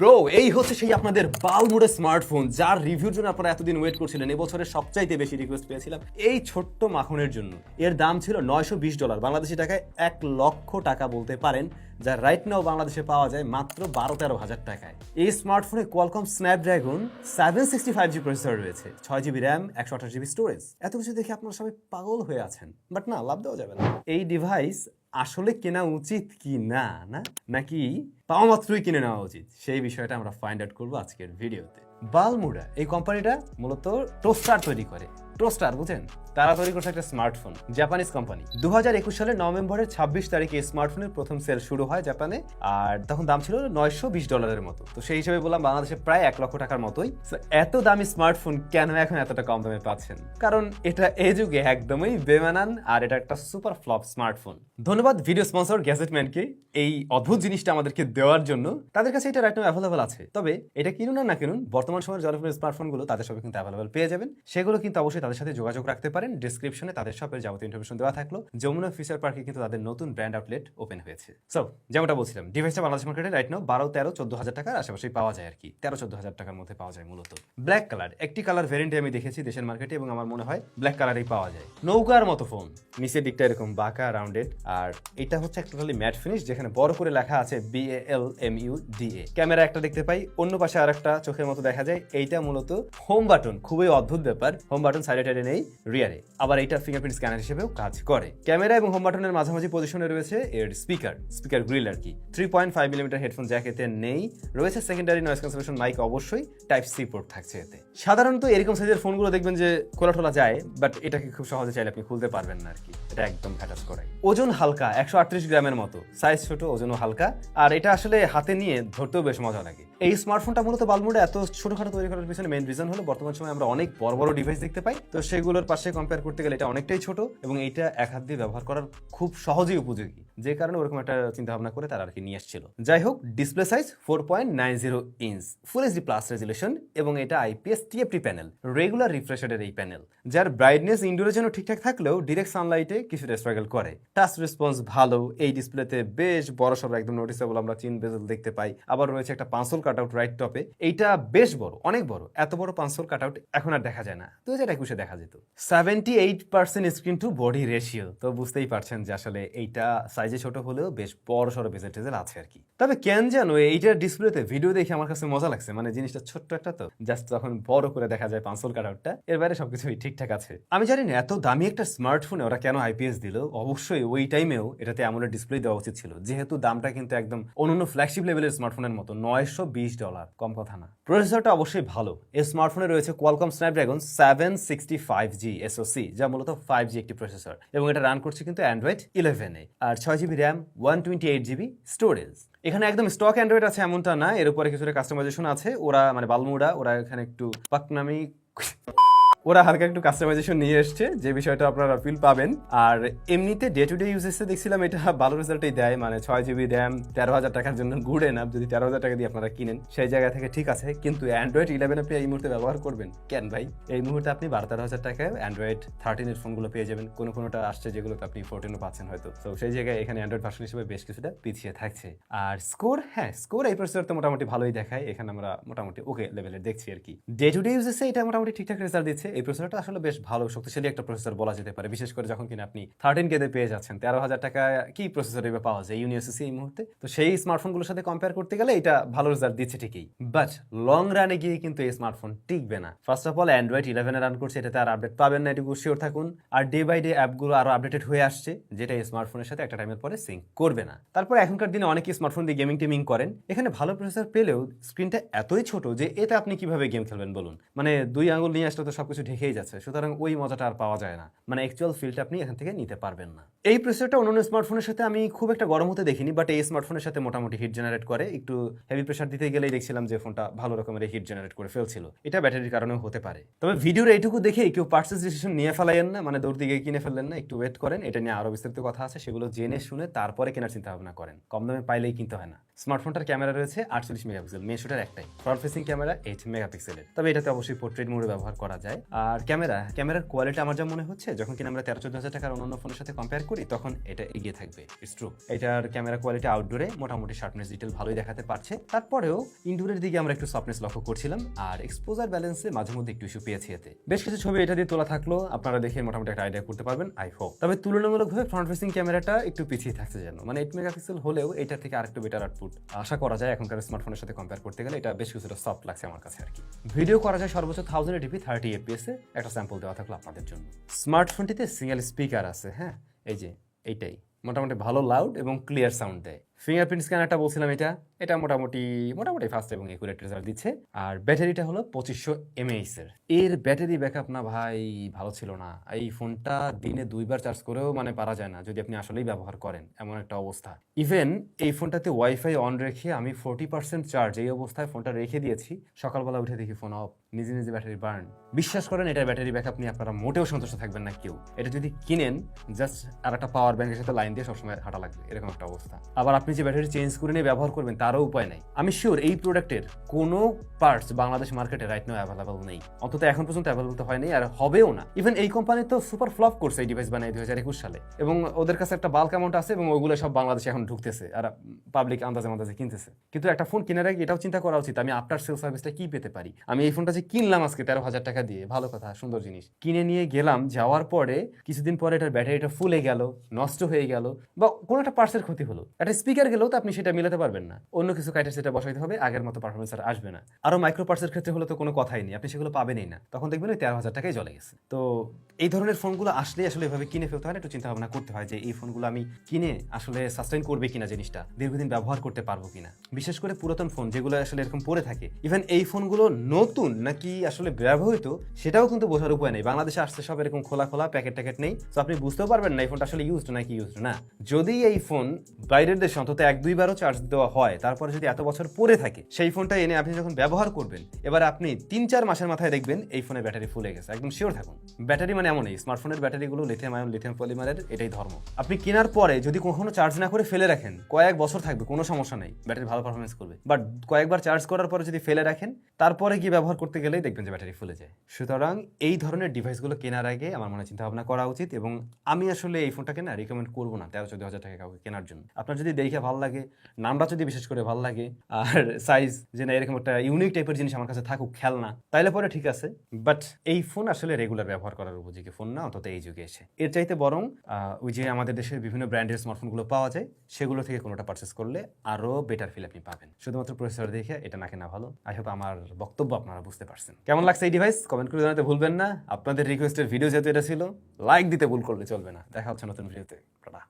Bro, এই হচ্ছে সেই আপনাদের বালমুড়ে স্মার্টফোন যার রিভিউর জন্য আপনারা এতদিন ওয়েট করছিলেন। এবছরের সবচাইতে বেশি রিকোয়েস্ট পেয়েছিলাম এই ছোট্ট মাখনের জন্য। এর দাম ছিল $920, বাংলাদেশি টাকায় 1,00,000 টাকা বলতে পারেন, যা রাইট নাও বাংলাদেশে পাওয়া যায় মাত্র 12-13 হাজার টাকায়। এই স্মার্টফোনে কোয়ালকম স্ন্যাপড্রাগন 765G প্রসেসর রয়েছে, 6GB র্যাম, 128GB স্টোরেজ। এত কিছু দেখে আপনারা সবাই পাগল হয়ে আছেন, বাট না, লাভ দেওয়া যাবে না। এই ডিভাইস আসলে কেনা উচিত কি না, নাকি পাওয়া মাত্রই কিনে নেওয়া উচিত, সেই বিষয়টা আমরা ফাইন্ড আউট করবো আজকের ভিডিওতে। বালমুড়া এই কোম্পানিটা মূলত টোস্টার তৈরি করে। টোস্টার বুঝেন? তারা তৈরি করছে একটা স্মার্টফোন, জাপানিজ কোম্পানি। 2021 সালের নভেম্বরের 26 তারিখে এই স্মার্টফোনের প্রথম সেল শুরু হয় জাপানে, আর তখন দাম ছিল $920 মতো। তো সেই হিসেবে বললাম বাংলাদেশে প্রায় 1,00,000 টাকার মতোই। এত দামি স্মার্টফোন কেন এখন এতটা কম দামে পাচ্ছেন? কারণ এটা এই যুগে একদমই বেমানান, আর এটা একটা সুপার ফ্লপ স্মার্টফোন। ধন্যবাদ ভিডিও স্পন্সর গ্যাজেটম্যানকে এই অদ্ভুত জিনিসটা আমাদেরকে দেওয়ার জন্য। তাদের কাছে এটা রাইট নাও অ্যাভেলেবল আছে, তবে এটা কিনুন না কিনুন, বর্তমান সময়ের জনপ্রিয় স্মার্টফোনগুলো তাদের সবে কিন্তু অ্যাভেলেবল পেয়ে যাবেন। সেগুলো কিন্তু অবশ্যই তাদের সাথে যোগাযোগ রাখতে পারেন। ডিসক্রিপশনে তাদের শপের যাবতীয় ইনফরমেশন দেওয়া থাকলো। যমুনা ফিচার পার্কে কিন্তু তাদের নতুন ব্র্যান্ড আউটলেট ওপেন হয়েছে। সো যেমনটা বলছিলাম, ডিভাইসটা বাংলাদেশ মার্কেটে রাইট নাও 12, 13, 14 হাজার টাকার আশেপাশেই পাওয়া যায় আর কি। 13-14 হাজার টাকার মধ্যে পাওয়া যায় মূলত। ব্ল্যাক কালার একটি কালার ভ্যারিয়েন্টে আমি দেখেছি দেশের মার্কেটে, এবং আমার মনে হয় ব্ল্যাক কালারেই পাওয়া যায়। নৌকার মতো ফোন, নিচের দিকটা এরকম বাঁকা রাউন্ডেড, আর এটা হচ্ছে একটা ম্যাট ফিনিশ যেখানে বড় করে লেখা আছে BALMUDA। ক্যামেরা একটা দেখতে পাই, অন্য পাশে আর একটা চোখের মতো দেখা যায়। এইটা মূলত হোম বাটন, খুবই অদ্ভুত ব্যাপার। হোম বাটন সাইডে টাইডে নেই, রিয়ারে। আবার এটা ফিঙ্গারপ্রিন্ট স্ক্যানার হিসেবেও কাজ করে। ক্যামেরা এবং হোম বাটনের মাঝামাঝি পজিশনে রয়েছে এর স্পিকার গ্রিল আর কি। 3.5mm হেডফোন জ্যাক এতে নেই। রয়েছে সেকেন্ডারি নয়েজ ক্যান্সেলেশন মাইক, অবশ্যই টাইপ সি পোর্ট থাকছে এতে। সাধারণত এরকম সাইজের ফোনগুলো দেখবেন যে খোলা টোলা যায়, বাট এটাকে খুব সহজে চাইলে আপনি খুলতে পারবেন না আর কি। এটা একদম অ্যাটাচ করাই। ওজন হালকা, 138 গ্রামের মতো, সাইজ ছোট, ওজনও হালকা, আর এটা আসলে হাতে নিয়ে ধরতেও বেশ মজা লাগে। এই স্মার্টফোনটা মূলত বালমুড়া এত ছোটখাটো তৈরি করার পিছনে মেইন রিজন হলো বর্তমান সময় আমরা অনেক বড় বড় ডিভাইস দেখতে পাই, তো সেগুলোর পাশে কম্পেয়ার করতে গেলে এটা অনেকটাই ছোট, এবং এইটা এক হাত দিয়ে ব্যবহার করার খুব সহজেই উপযোগী, যে কারণে ওরকম একটা চিন্তা ভাবনা করে তারা আর কি নিয়ে আসছিল। যাই হোক, display size 4.90 inch, full HD plus resolution, এবং এটা IPS TFT panel, regular refresh রেটের এই প্যানেল, যার ব্রাইটনেস ইনডোরের জন্য ঠিকঠাক থাকলেও ডিরেক্ট সানলাইটে কিছুটা স্ট্রাগল করে। টাচ রেসপন্স ভালো, এই ডিসপ্লেতে বেশ বড় সড়ো একদম নোটিসেবল আমরা চিন বেজেল দেখতে পাই। আবার রয়েছে একটা পাঁচল কাটআউট রাইট টপে, এইটা বেশ বড়, অনেক বড়। এত বড় পাঁচল কাটআউট এখন আর দেখা যায় না, 2021-এ দেখা যেত। 78% স্ক্রিন টু বডি রেশিও, তো বুঝতেই পারছেন যে আসলে এইটা সাইজে ছোট হলেও বেশ বড় সড়ো বেজেল আছে আর কি। তবে কেন জানো এইটার ডিসপ্লেতে ভিডিও দেখে আমার কাছে মজা লাগছে, মানে জিনিসটা ছোট্ট একটা, তো জাস্ট তখন বড় করে দেখা যায় পাঁচল কাটআউটটা, এর বাইরে সবকিছুই ঠিকঠাক আছে। আমি জানি না এত দামি একটা স্মার্টফোনে ওরা কেন IPS দিল। অবশ্যই ওই টাইমেও এটাতে অ্যামোলেড ডিসপ্লে দেওয়া উচিত ছিল, যেহেতু দামটা কিন্তু একদম অন্যান্য ফ্ল্যাগশিপ লেভেলের স্মার্টফোনের মতো। $920, কম কথা না। প্রসেসরটা অবশ্যই ভালো। এই স্মার্টফোনে রয়েছে কোয়ালকম স্ন্যাপড্রাগন 765G SoC, যা মূলত 5G একটি প্রসেসর, এবং এটা রান করছে কিন্তু অ্যান্ড্রয়েড 11-এ, আর 6GB র্যাম, 128GB স্টোরেজ। এখানে একদম স্টক অ্যান্ড্রয়েড আছে এমনটা না, এর উপরে কিছুটা কাস্টমাইজেশন আছে। ওরা মানে বালমুড়া ওরা এখানে একটু পাকনামি, ওরা হালকা একটু কাস্টমাইজেশন নিয়ে এসছে, যে বিষয়টা আপনারা ফিল পাবেন। আর এমনিতে ডে টু ডে ইউজেসে দেখছিলাম এটা ভালো রেজাল্টই দেয়, মানে 6GB র্যাম 13,000 টাকার জন্য গুড এনাফ। যদি 13,000 টাকা দিয়ে আপনারা কিনেন সেই জায়গা থেকে ঠিক আছে, কিন্তু অ্যান্ড্রয়েড 11 আপনি এই মুহূর্তে ব্যবহার করবেন কেন ভাই? এই মুহূর্তে আপনি 12-13,000 টাকায় অ্যান্ড্রয়েড 13-এর ফোনগুলো পেয়ে যাবেন। কোনোটা আসছে যেগুলোতে আপনি 14ও পাচ্ছেন হয়তো। তো সেই জায়গায় এখানে অ্যান্ড্রয়েড ভার্সন হিসেবে বেশ কিছুটা পিছিয়ে থাকছে। আর স্কোর, স্কোর এই প্রসেসর তো মোটামুটি ভালোই দেখায়, এখানে আমরা মোটামুটি ওকে লেভেলের দেখছি আর কি। ডে টু ডে ইউজেসে এটা মোটামুটি ঠিকঠাক রেজাল্ট দিচ্ছে। এই প্রসেসরটা আসলে বেশ ভালো শক্তিশালী একটা প্রসেসর বলা যেতে পারে, বিশেষ করে যখন কিনা আপনি 13K পেয়ে যাচ্ছেন। 13,000 টাকা কি প্রসেসর এবার পাওয়া যায় ইউনিভার্সিটি এই মুহূর্তে? তো সেই স্মার্টফোনগুলোর সাথে কম্পেয়ার করতে গেলে এটা ভালো রেজাল্ট দিচ্ছে ঠিকই, বাট লং রানে গিয়ে কিন্তু এই স্মার্টফোন টিকবে না। ফার্স্ট অফ অল অ্যান্ড্রয়েড 11-এ রান করছে, এটাতে আর আপডেট পাবেন না, এটুকু শিওর থাকুন। আর ডে বাই ডে অ্যাপগুলো আরো আপডেটেড হয়ে আসছে, যেটা এই স্মার্টফোনের সাথে একটা টাইমের পরে সিঙ্ক করবে না। তারপর এখনকার দিনে অনেকেই স্মার্টফোন দিয়ে গেমিং টেমিং করেন। এখানে ভালো প্রসেসর পেলেও স্ক্রিনটা এতই ছোট যে এতে আপনি কিভাবে গেম খেলবেন বলুন? মানে 2 আঙুল নিয়ে আসলে তো সবকিছু ঢেকেই যাচ্ছে, সুতরাং ওই মজাটা আর পাওয়া যায় না, মানে অ্যাকচুয়াল ফিলটা আপনি এখান থেকে নিতে পারবেন না। এই প্রসেসরটা অন্যান্য স্মার্টফোনের সাথে আমি খুব একটা গরম হতে দেখিনি, বাট এই স্মার্টফোনের সাথে মোটামুটি হিট জেনারেট করে। একটু হেভি প্রেসার দিতে গেলেই দেখছিলাম যে ফোনটা ভালো রকমের হিট জেনারেট করে ফেলছিল। এটা ব্যাটারির কারণেও হতে পারে। তবে ভিডিওর এইটুকু দেখে কেউ পার্চেস ডিসিশন নিয়ে ফেলাইয়েন না, মানে দৌড় দিকে কিনে ফেললেন না, একটু ওয়েট করেন। এটা নিয়ে আরো বিস্তারিত কথা আছে, সেগুলো জেনে শুনে তারপরে কেনার চিন্তা ভাবনা করেন। কম দামে পাইলেই কিনতে হয় না। স্মার্টফোনটার ক্যামেরা রয়েছে 48 মেগাপিক্সেল, মেন শুটার একটাই, ফ্রন্ট ফেসিং ক্যামেরা 8 মেগাপিক্সেলের। তবে এটাতে অবশ্যই পোর্ট্রেট মোডে ব্যবহার করা যায়। আর ক্যামেরার কোয়ালিটি আমার যা মনে হচ্ছে, যখন কিনা আমরা 13-14 হাজার টাকার অন্যান্য ফোনের সাথে কম্পেয়ার করি, তখন এটা এগিয়ে থাকবে। ইটস ট্রু, এটার ক্যামেরা কোয়ালিটি আউটডোরে মোটামুটি শার্পনেস ডিটেল ভালোই দেখাতে পারছে। তারপরেও ইনডোরের দিকে আমরা একটু সফটনেস লক্ষ্য করছিলাম, আর এক্সপোজার ব্যালেন্সে মাঝে মধ্যে একটু ইস্যু পেয়েছি এতে। বেশ কিছু ছবি এটা দিয়ে তোলা থাকলো, আপনারা দেখে মোটামুটি একটা আইডিয়া করতে পারবেন আই হোপ। তবে তুলনামূলকভাবে ফ্রন্ট ফেসিং ক্যামেরাটা একটু পিছিয়ে থাকছে যেন, মানে 8 মেগাপিক্সেল হলেও এটার থেকে আরেকটু বেটার আউটপুট আশা করা যায়। এখনকার স্মার্টফোনের সাথে কম্পেয়ার করতে গেলে এটা বেশ কিছুটা সফট লাগছে আমার কাছে আর কি। ভিডিও করা যায় সর্বোচ্চ 1080p 30 fps এ। একটা স্যাম্পল দেওয়া থাকলো আপনাদের জন্য। স্মার্টফোনটিতে সিঙ্গেল স্পিকার আছে, হ্যাঁ এই যে এইটাই মোটামুটি ভালো লাউড এবং ক্লিয়ার সাউন্ড দেয়। ফিঙ্গারপ্রিন্ট স্ক্যানারটা বলছিলাম, এটা মোটামুটি ফাস্ট এবং একুরেট রেজাল্ট দিচ্ছে। আর ব্যাটারিটা হলো 2500 mAh এর ব্যাটারি ব্যাকআপ না ভাই ভালো ছিল না। এই ফোনটা দিনে 2বার চার্জ করেও মানে পারা যায় না যদি আপনি আসলেই ব্যবহার করেন, এমন একটা অবস্থা। ইভেন এই ফোনটাতে ওয়াইফাই অন রেখে আমি 40% চার্জ এই অবস্থায় ফোনটা রেখে দিয়েছি, সকালবেলা উঠে দেখি ফোন অফ, নিজে নিজে ব্যাটারি বার্ন। বিশ্বাস করেন এটার ব্যাটারি ব্যাকআপ নিয়ে আপনারা মোটেও সন্তুষ্ট থাকবেন না কেউ। এটা যদি কিনেন জাস্ট আর একটা পাওয়ার ব্যাংকের সাথে লাইন দিয়ে সবসময় হাঁটা লাগবে, এরকম একটা অবস্থা। আবার আপনি যে ব্যাটারি চেঞ্জ করে নিয়ে ব্যবহার করবেন তারও উপায় নাই। আমি শিওর এই প্রোডাক্টের কোনো পার্টস বাংলাদেশ মার্কেটে রাইট নাও অ্যাভেলেবল নেই, অন্তত এখন পর্যন্ত অ্যাভেলেবল তো হয়নি আর হবেও না। ইভেন এই কোম্পানি তো সুপার ফ্লপ করছে এই ডিভাইস বানায় 2021 সালে, এবং ওদের কাছে একটা বাল্ক অ্যামাউন্ট আছে এবং ওইগুলো সব বাংলাদেশে এখন ঢুকতেছে আর পাবলিক আন্দাজে কিনতেছে। কিন্তু একটা ফোন কেনার আগে এটাও চিন্তা করা উচিত আমি আফটার সেল সার্ভিসটা কি পেতে পারি। আমি এই ফোনটা যে কিনলাম আজকে 13,000 টাকা দিয়ে, ভালো কথা, সুন্দর জিনিস, কিনে নিয়ে গেলাম, যাওয়ার পরে কিছুদিন পরে এটার ব্যাটারিটা ফুলে গেল, নষ্ট হয়ে গেল, বা কোনো একটা পার্টসের ক্ষতি হলো, একটা স্পিকার গেলেও তো আপনি সেটা মিলাতে পারবেন না, অন্য কিছু কাইটে সেটা বসাইতে হবে, আগের মতো পারফরমেন্স আর আসবে না। আরো মাইক্রো পার্টসের ক্ষেত্রে হলে তো কোনো কথাই নেই, আপনি সেগুলো পাবেনই না, তখন দেখবেন ওই 13,000 টাকাই চলে গেছে। তো এই ধরনের ফোনগুলো আসলে এভাবে কিনে ফেলতে হয় না, একটু চিন্তা ভাবনা করতে হয় যে এই ফোনগুলো আমি কিনে আসলে সাস্টেইন করবে কিনা, জিনিসটা দীর্ঘদিন ব্যবহার করতে পারবো কিনা। বিশেষ করে পুরাতন ফোন যেগুলো আসলে এরকম পড়ে থাকে, ইভেন এই ফোনগুলো নতুন নাকি আসলে ব্যবহৃত সেটাও কিন্তু বোঝার উপায় নেই। বাংলাদেশে আসছে সব এরকম খোলা প্যাকেট নেই, তো আপনি বুঝতেও পারবেন না এই ফোনটা আসলে ইউজড নাকি ইউজড না। যদি এই ফোন বাইরের দেশে অন্তত 1-2বারও চার্জ দেওয়া হয়, তারপরে যদি এত বছর পরে থাকে, সেই ফোনটা এনে আপনি যখন ব্যবহার করবেন, এবার আপনি 3-4 মাসের মাথায় দেখবেন এই ফোনের ব্যাটারি ফুলে গেছে, একদম শিওর থাকুন। ব্যাটারি মানে এমনই, স্মার্টফোনের ব্যাটারিগুলো লিথিয়াম আয়ন লিথিয়াম পলিমারের, এটাই ধর্ম। আপনি কেনার পরে যদি কখনো চার্জ না করে ফেলে রাখেন, কয়েক বছর থাকবে, কোনো সমস্যা নেই, ব্যাটারি ভালো পারফরমেন্স করবে। বাট কয়েকবার চার্জ করার পরে যদি ফেলে রাখেন, তারপরে গিয়ে ব্যবহার করতে গেলেই দেখবেন যে ব্যাটারি ফুলে যায়। সুতরাং এই ধরনের ডিভাইসগুলো কেনার আগে আমার মনে চিন্তা ভাবনা করা উচিত, এবং আমি আসলে এই ফোনটাকে না রিকমেন্ড করবো না 13-14 হাজার টাকা কাউকে কেনার জন্য। আপনার যদি দেখে ভালো লাগে, নামটা যদি বিশেষ করে ভালো লাগে, আর সাইজ যে না এরকম একটা ইউনিক টাইপের জিনিস আমার কাছে থাকুক, খেলনা, তাইলে পরে ঠিক আছে। বাট এই ফোন আসলে রেগুলার ব্যবহার করার উপযোগী ফোন না, অন্তত এই যুগে এসে। এর চাইতে বরং ওই যে আমাদের দেশের বিভিন্ন ব্র্যান্ডের স্মার্টফোনগুলো পাওয়া যায়, সেগুলো থেকে কোনোটা পারচেস করলে আরো বেটার ফিল আপনি পাবেন। শুধুমাত্র প্রসেসর দেখে এটা না কেনা ভালো। আই হোপ আমার বক্তব্য আপনারা বুঝতে পারছেন। কেমন লাগছে এই ডিভাইস কমেন্ট করে জানাতে ভুলবেন না। আপনাদের রিকোয়েস্টের ভিডিও যেহেতু এটা ছিল, লাইক দিতে ভুল করলে চলবে না। দেখা হচ্ছে নতুন ভিডিওতে। টাটা।